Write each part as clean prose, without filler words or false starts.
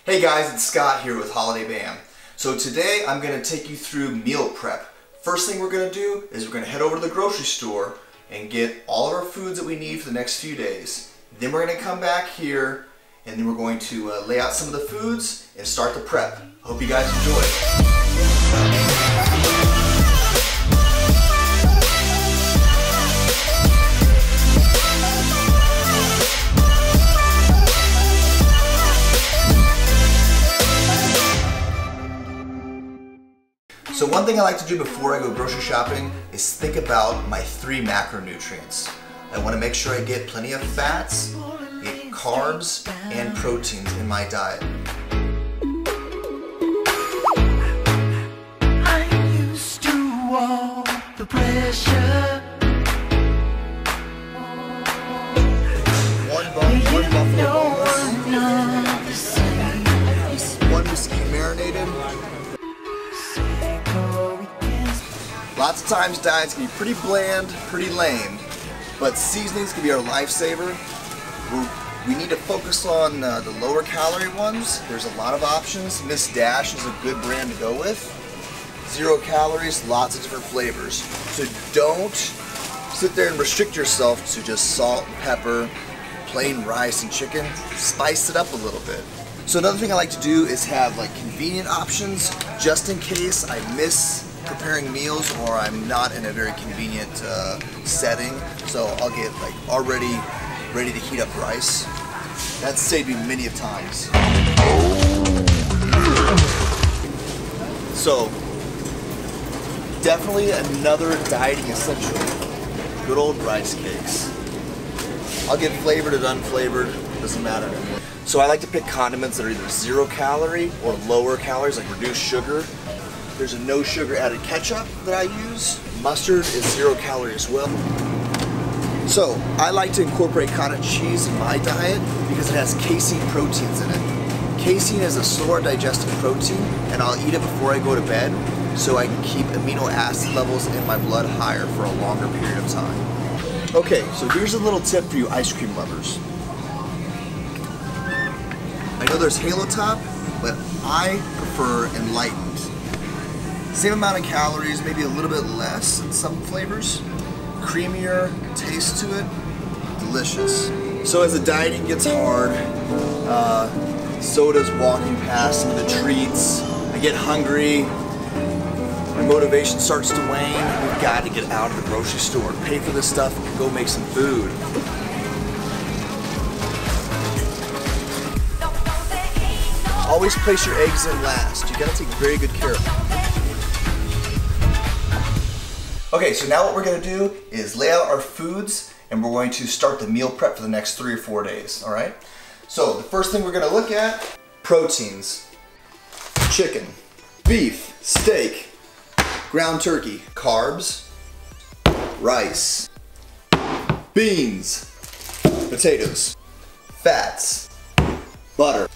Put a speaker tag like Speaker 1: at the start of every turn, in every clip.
Speaker 1: Hey guys, it's Scott here with Holiday Bam. So today I'm going to take you through meal prep. First thing we're going to do is we're going to head over to the grocery store and get all of our foods that we need for the next few days. Then we're going to come back here and then we're going to lay out some of the foods and start the prep. Hope you guys enjoy. So one thing I like to do before I go grocery shopping is think about my 3 macronutrients. I want to make sure I get plenty of fats, get carbs, and proteins in my diet.
Speaker 2: I'm used to all the pressure.
Speaker 1: One buffalo boneless, one mesquite marinated. Lots of times diets can be pretty bland, pretty lame, but seasonings can be our lifesaver. We need to focus on the lower calorie ones. There's a lot of options. Miss Dash is a good brand to go with. 0 calories, lots of different flavors. So don't sit there and restrict yourself to just salt and pepper, plain rice and chicken. Spice it up a little bit. So another thing I like to do is have like convenient options just in case I miss preparing meals or I'm not in a very convenient setting. So I'll get like already ready to heat up rice. That's saved me many of times. So definitely another dieting essential. Good old rice cakes. I'll get flavored and unflavored, doesn't matter. So I like to pick condiments that are either 0 calorie or lower calories, like reduced sugar. There's a no sugar added ketchup that I use. Mustard is 0 calorie as well. So I like to incorporate cottage cheese in my diet because it has casein proteins in it. Casein is a slower digesting protein and I'll eat it before I go to bed so I can keep amino acid levels in my blood higher for a longer period of time. Okay, so here's a little tip for you ice cream lovers. I know there's Halo Top, but I prefer Enlightened. Same amount of calories, maybe a little bit less in some flavors. Creamier taste to it, delicious. So as the dieting gets hard, so does walking past some of the treats. I get hungry, my motivation starts to wane. We've got to get out of the grocery store, pay for this stuff, and go make some food. Always place your eggs in last. You gotta take very good care of them. Okay, so now what we're gonna do is lay out our foods and we're going to start the meal prep for the next 3 or 4 days, all right? So the first thing we're gonna look at, proteins. Chicken, beef, steak, ground turkey, carbs, rice, beans, potatoes, fats, butter,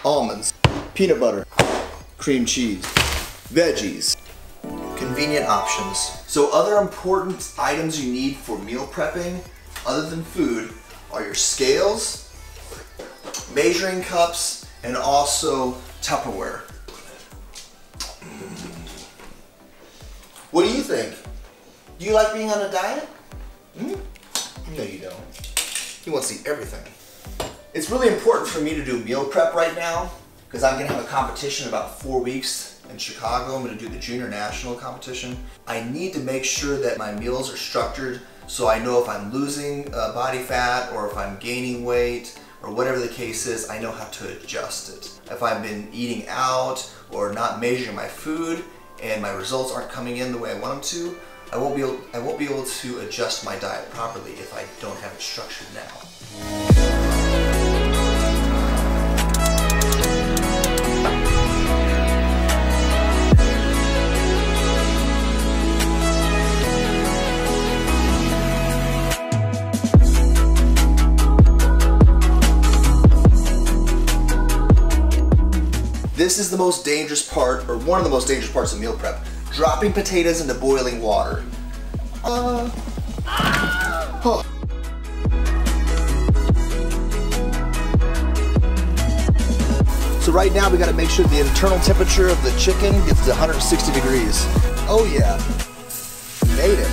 Speaker 1: almonds, peanut butter, cream cheese, veggies, convenient options. So other important items you need for meal prepping, other than food, are your scales, measuring cups, and also Tupperware. What do you think? Do you like being on a diet? No, you don't. You want to see everything. It's really important for me to do meal prep right now because I'm going to have a competition in about 4 weeks in Chicago. I'm going to do the junior national competition. I need to make sure that my meals are structured so I know if I'm losing body fat or if I'm gaining weight or whatever the case is, I know how to adjust it. If I've been eating out or not measuring my food and my results aren't coming in the way I want them to, I won't be able to adjust my diet properly if I don't have it structured now. This is the most dangerous part, or one of the most dangerous parts of meal prep. Dropping potatoes into boiling water. So right now we gotta make sure the internal temperature of the chicken gets to 160 degrees. Oh yeah, made it.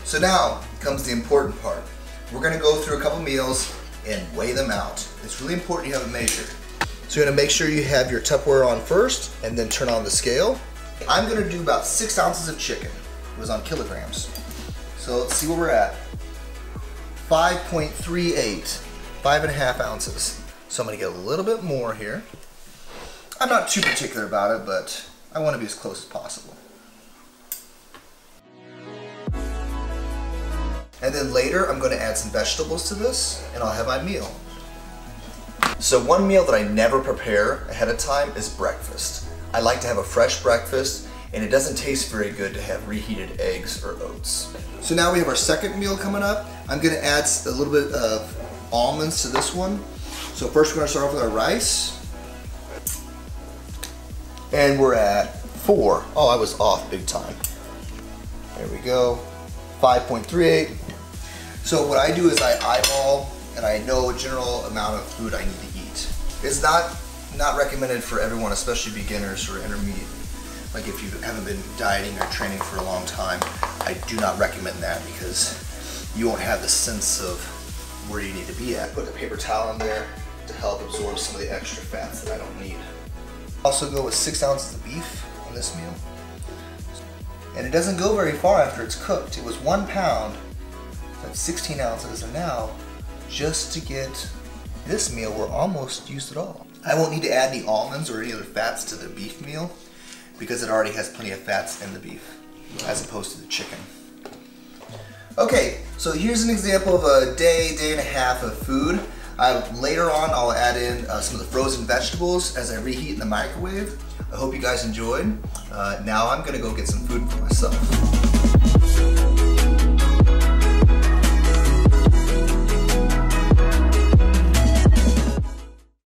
Speaker 1: So now comes the important part. We're gonna go through a couple meals and weigh them out. It's really important you have it measured. So you're gonna make sure you have your Tupperware on first and then turn on the scale. I'm gonna do about 6 ounces of chicken. It was on kilograms. So let's see where we're at. 5.38, 5.5 ounces. So I'm gonna get a little bit more here. I'm not too particular about it, but I wanna be as close as possible. And then later, I'm gonna add some vegetables to this, and I'll have my meal. So one meal that I never prepare ahead of time is breakfast. I like to have a fresh breakfast, and it doesn't taste very good to have reheated eggs or oats. So now we have our second meal coming up. I'm gonna add a little bit of almonds to this one. So first we're gonna start off with our rice. And we're at 4. Oh, I was off big time. There we go, 5.38. So what I do is I eyeball and I know a general amount of food I need to eat. It's not recommended for everyone, especially beginners or intermediate. Like if you haven't been dieting or training for a long time, I do not recommend that because you won't have the sense of where you need to be at. Put a paper towel in there to help absorb some of the extra fats that I don't need. Also go with 6 ounces of beef on this meal. And it doesn't go very far after it's cooked. It was 1 pound, that's 16 ounces, and now just to get this meal, we're almost used it all. I won't need to add any almonds or any other fats to the beef meal because it already has plenty of fats in the beef as opposed to the chicken. Okay, so here's an example of a day and a half of food. Later on, I'll add in some of the frozen vegetables as I reheat in the microwave. I hope you guys enjoyed. Now I'm gonna go get some food for myself.